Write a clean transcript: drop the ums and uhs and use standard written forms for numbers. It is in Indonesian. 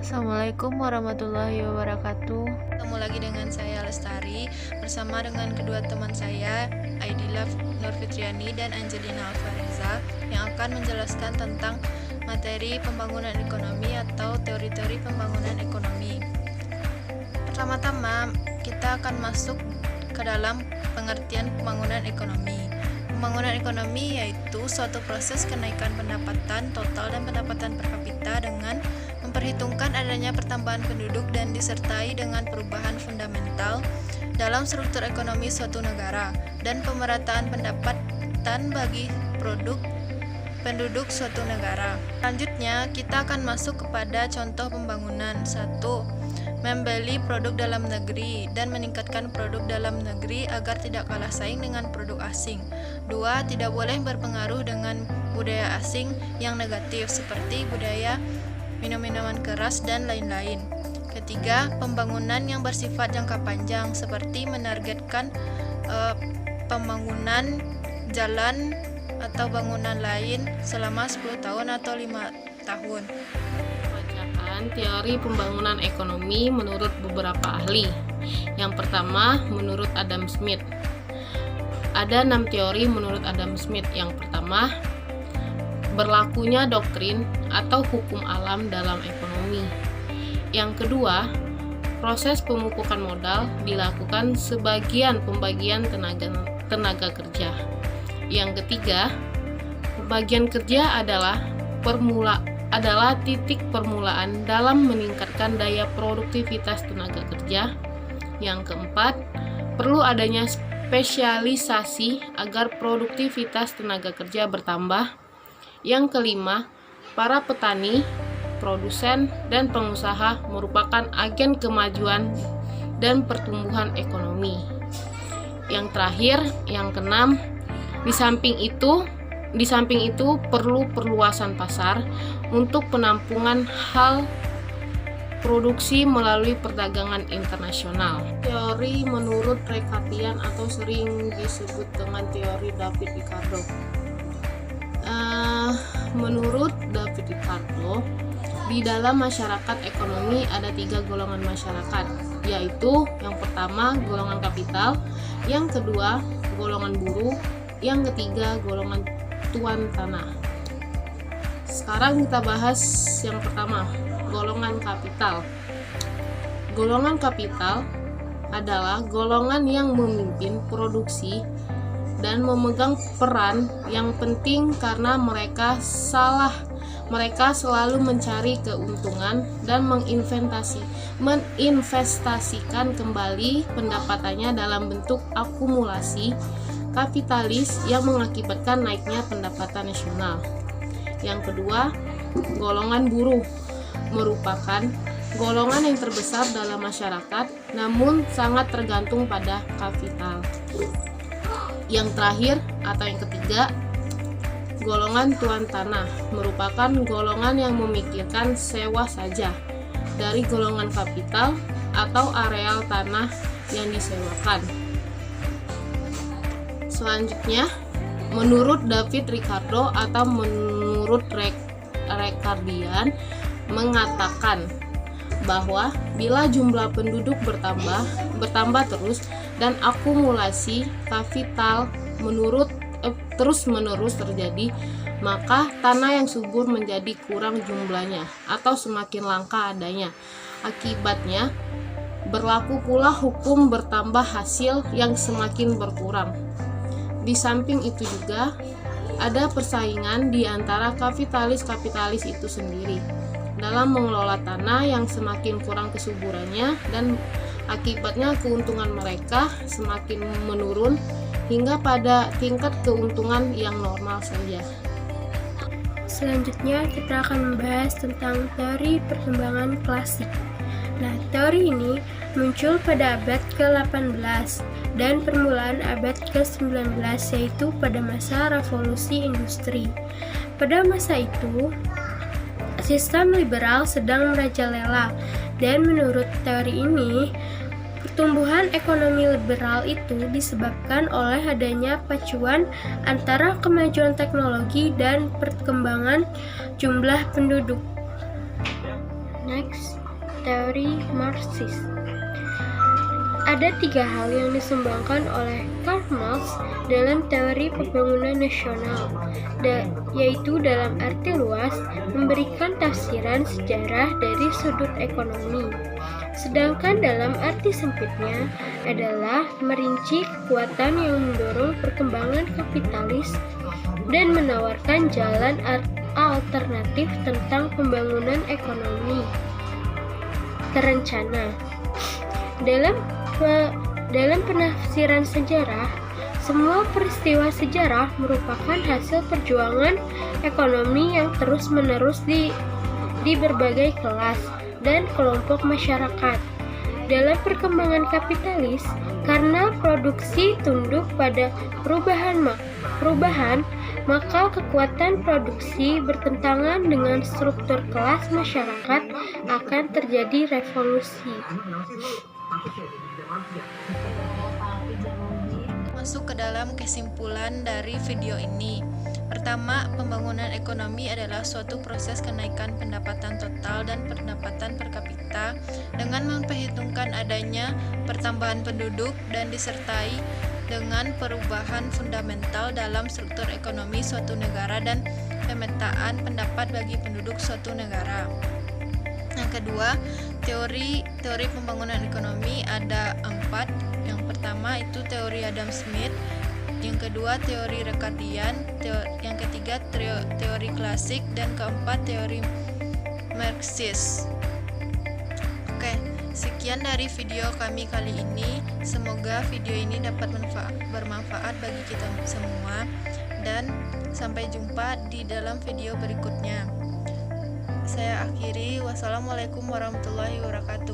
Assalamualaikum warahmatullahi wabarakatuh. Ketemu lagi dengan saya Lestari bersama dengan kedua teman saya Aidila Nurfitriani dan Angelina Alfareza yang akan menjelaskan tentang materi pembangunan ekonomi atau teori-teori pembangunan ekonomi. Pertama-tama kita akan masuk ke dalam pengertian pembangunan ekonomi. Pembangunan ekonomi yaitu suatu proses kenaikan pendapatan total dan pendapatan per kapita dengan memperhitungkan adanya pertambahan penduduk dan disertai dengan perubahan fundamental dalam struktur ekonomi suatu negara dan pemerataan pendapatan bagi produk penduduk suatu negara. Selanjutnya, kita akan masuk kepada contoh pembangunan. 1. Membeli produk dalam negeri dan meningkatkan produk dalam negeri agar tidak kalah saing dengan produk asing. 2. Tidak boleh berpengaruh dengan budaya asing yang negatif seperti budaya minum-minuman keras dan lain-lain. Ketiga, pembangunan yang bersifat jangka panjang seperti menargetkan pembangunan jalan atau bangunan lain selama 10 tahun atau 5 tahun. Bacaan teori pembangunan ekonomi menurut beberapa ahli. Yang pertama, menurut Adam Smith. Ada 6 teori menurut Adam Smith. Yang pertama, berlakunya doktrin atau hukum alam dalam ekonomi. Yang kedua, proses pemupukan modal dilakukan sebagian pembagian tenaga kerja. Yang ketiga, pembagian kerja adalah titik permulaan dalam meningkatkan daya produktivitas tenaga kerja. Yang keempat, perlu adanya spesialisasi agar produktivitas tenaga kerja bertambah. Yang kelima, para petani, produsen, dan pengusaha merupakan agen kemajuan dan pertumbuhan ekonomi. Yang terakhir, yang keenam, di samping itu perlu perluasan pasar untuk penampungan hal produksi melalui perdagangan internasional. Teori menurut Ricardian atau sering disebut dengan teori David Ricardo. Menurut David Ricardo, di dalam masyarakat ekonomi ada 3 golongan masyarakat, yaitu yang pertama golongan kapital, yang kedua golongan buruh, yang ketiga golongan tuan tanah. Sekarang kita bahas yang pertama, golongan kapital. Golongan kapital adalah golongan yang memimpin produksi dan memegang peran yang penting karena mereka selalu mencari keuntungan dan menginvestasikan kembali pendapatannya dalam bentuk akumulasi kapitalis yang mengakibatkan naiknya pendapatan nasional. Yang kedua, golongan buruh merupakan golongan yang terbesar dalam masyarakat namun sangat tergantung pada kapital. Yang terakhir atau yang ketiga, golongan tuan tanah merupakan golongan yang memikirkan sewa saja dari golongan kapital atau areal tanah yang disewakan. Selanjutnya, menurut David Ricardo atau menurut Ricardian mengatakan bahwa bila jumlah penduduk bertambah terus dan akumulasi kapital terus-menerus terjadi, maka tanah yang subur menjadi kurang jumlahnya atau semakin langka adanya. Akibatnya, berlaku pula hukum bertambah hasil yang semakin berkurang. Di samping itu juga ada persaingan di antara kapitalis itu sendiri dalam mengelola tanah yang semakin kurang kesuburannya dan akibatnya keuntungan mereka semakin menurun hingga pada tingkat keuntungan yang normal saja. Selanjutnya kita akan membahas tentang teori perkembangan klasik. Nah, teori ini muncul pada abad ke-18 dan permulaan abad ke-19 yaitu pada masa revolusi industri. Pada masa itu, sistem liberal sedang merajalela dan menurut teori ini, pertumbuhan ekonomi liberal itu disebabkan oleh adanya pacuan antara kemajuan teknologi dan perkembangan jumlah penduduk. Next, teori Marxis. Ada 3 hal yang disumbangkan oleh Karl Marx dalam teori pembangunan nasional, yaitu dalam arti luas memberikan tafsiran sejarah dari sudut ekonomi. Sedangkan dalam arti sempitnya adalah merinci kekuatan yang mendorong perkembangan kapitalis dan menawarkan jalan alternatif tentang pembangunan ekonomi terencana. Dalam penafsiran sejarah, semua peristiwa sejarah merupakan hasil perjuangan ekonomi yang terus-menerus di berbagai kelas dan kelompok masyarakat. Dalam perkembangan kapitalis, karena produksi tunduk pada perubahan, maka kekuatan produksi bertentangan dengan struktur kelas masyarakat akan terjadi revolusi. Masuk ke dalam kesimpulan dari video ini. Pertama, pembangunan ekonomi adalah suatu proses kenaikan pendapatan total dan pendapatan per kapita dengan memperhitungkan adanya pertambahan penduduk dan disertai dengan perubahan fundamental dalam struktur ekonomi suatu negara dan pemetaan pendapat bagi penduduk suatu negara. Yang kedua, teori pembangunan ekonomi ada 4. Yang pertama itu teori Adam Smith, yang kedua teori Ricardian, yang ketiga teori klasik, dan keempat teori Marxis. Oke, sekian dari video kami kali ini. Semoga video ini dapat bermanfaat bagi kita semua, dan sampai jumpa di dalam video berikutnya. Saya akhiri, wassalamualaikum warahmatullahi wabarakatuh.